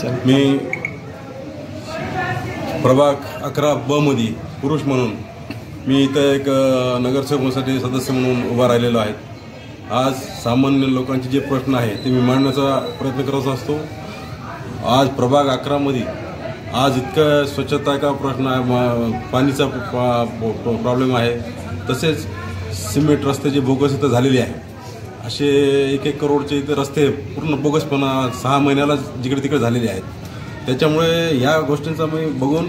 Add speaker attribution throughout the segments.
Speaker 1: मी प्रभाग 11 ब मध्ये पुरुष म्हणून मी इथं एक नगरसेवकासाठी सदस्य म्हणून उभा राहिलेलो आहे। आज सामान्य लोकांचे जे प्रश्न आहे ते मी मांडण्याचा प्रयत्न करत असतो। आज प्रभाग 11 मध्ये आज इतकं स्वच्छता का प्रश्न आहे, पाणीचा प्रॉब्लेम आहे, तसेच सिमेंट रस्त्याचे बोगस इथं झालेले आहे। असे 1-1 करोडचे इथे रस्ते पूर्ण बोगसपणा 6 महिन्याला जिकडे तिकडे झालेले आहेत। त्याच्यामुळे या गोष्टींचा मी बघून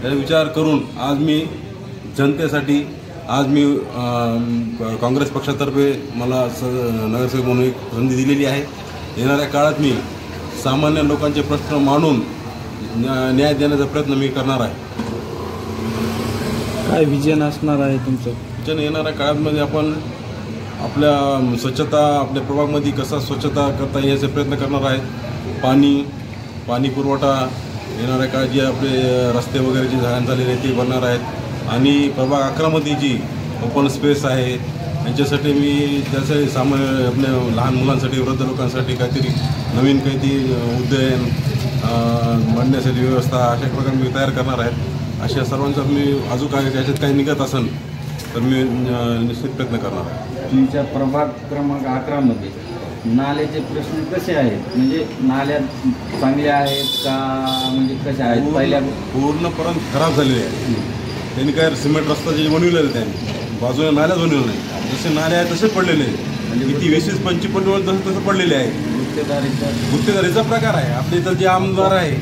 Speaker 1: विचार करून आज मी जनतेसाठी आज मी काँग्रेस पक्षातर्फे मला नगरसेवक म्हणून एक संधी दिलेली आहे। येणाऱ्या काळात मी सामान्य लोकांचे प्रश्न मांडून न्याय देण्याचा प्रयत्न मी करणार आहे।
Speaker 2: काय विजन असणार आहे तुमचं?
Speaker 1: विजन येणाऱ्या काळामध्ये आपण आपल्या स्वच्छता आपल्या प्रभागामध्ये कसा स्वच्छता करता येईल याचा प्रयत्न करणार आहे। पाणी पुरवठा येणाऱ्या काळात जे आपले रस्ते वगैरे जे घाण झालेले आहेत ते बनणार आहेत आणि प्रभाग 11 मध्ये जी ओपन स्पेस आहे यांच्यासाठी मी त्यासाठी सामान्य आपल्या लहान मुलांसाठी वृद्ध लोकांसाठी काहीतरी नवीन काहीतरी उद्यान मांडण्यासाठी व्यवस्था अशा प्रकारे मी तयार करणार आहे। अशा सर्वांचा मी अजून काय याच्यात काही निघत असेल तर मी निश्चित प्रयत्न करणार आहे।
Speaker 2: तुमच्या प्रभाग क्रमांक 11 मध्ये नाल्याचे प्रश्न कसे आहेत? म्हणजे नाल्या चांगल्या आहेत का, म्हणजे कशा आहेत? पहिल्या
Speaker 1: पूर्णपणे खराब झालेले आहे। त्यांनी काय सिमेंट रस्ता जे बनवलेलं त्यांनी बाजूला नाल्याच बनवलं नाही, जसे नाले आहेत तसे पडलेले आहे। म्हणजे किती 20-25 जसं पडलेले आहे। गुत्तेदारीचा प्रकार आहे। आपल्या इथं जे आमदार आहे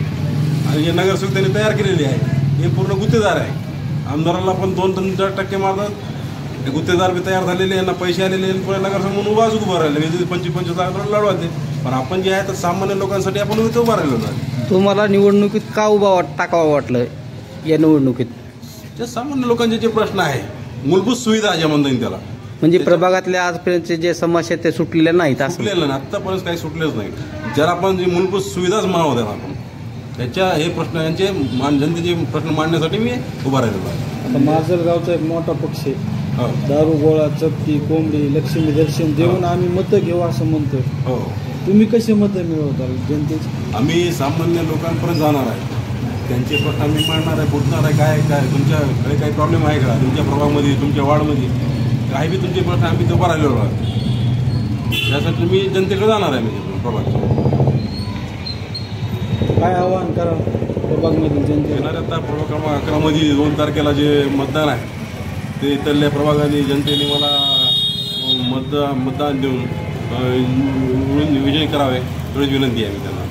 Speaker 1: आणि जे नगरसेवक त्यांनी तयार केलेले आहे हे पूर्ण गुत्तेदार आहे। आमदाराला पण 2-3% मारतात, ते गुत्तेदार बी तयार झालेले, यांना पैसे आलेले, नगरसेवक म्हणून उभा राहिले 25 जागा लढवायचे। पण आपण जे आहे तर सामान्य लोकांसाठी आपण इथं उभा राहिलो नाही।
Speaker 2: तुम्हाला निवडणुकीत का टाकावं वाटलं? या निवडणुकीत
Speaker 1: जे सामान्य लोकांचे जे प्रश्न आहे, मूलभूत सुविधा ज्या म्हणता येईल त्याला,
Speaker 2: म्हणजे प्रभागातल्या आजपर्यंतचे जे समस्या ते सुटलेल्या नाहीत,
Speaker 1: सुटलेलं नाही, आत्तापर्यंत काही सुटलेच नाही। जर आपण जी मूलभूत सुविधाच म्हणावं त्याला आपण त्याच्या हे प्रश्न यांचे जनतेचे प्रश्न मांडण्यासाठी मी उभा राहिलेलो आहे।
Speaker 2: आता माजलगावचा एक मोठा पक्ष आहे, दारू गोळा चपटी कोंबडी लक्ष्मी दर्शन देऊन आम्ही मतं घेऊ असं म्हणतो।
Speaker 1: हो,
Speaker 2: तुम्ही कसे मतं मिळवताल जनतेची?
Speaker 1: आम्ही सामान्य लोकांपर्यंत जाणार आहे, त्यांचे प्रश्न आम्ही मांडणार आहे, बोलणार आहे। काय तुमच्याकडे काही प्रॉब्लेम आहे का तुमच्या प्रभागामध्ये, तुमच्या वार्डमध्ये काही बी तुमचे प्रश्न आम्ही उभा राहिलेलो आहे, त्यासाठी मी जनतेकडे जाणार आहे। म्हणजे प्रभाग
Speaker 2: काय आवाहन करा प्रभागमधील जनते?
Speaker 1: येणाऱ्या आता प्रभाग क्रमांक 11 मध्ये 2 तारखेला जे मतदान आहे ते इथल्या प्रभागाने जनतेने मला मतदान देऊन विजयी करावे एवढीच विनंती आहे मी त्यांना।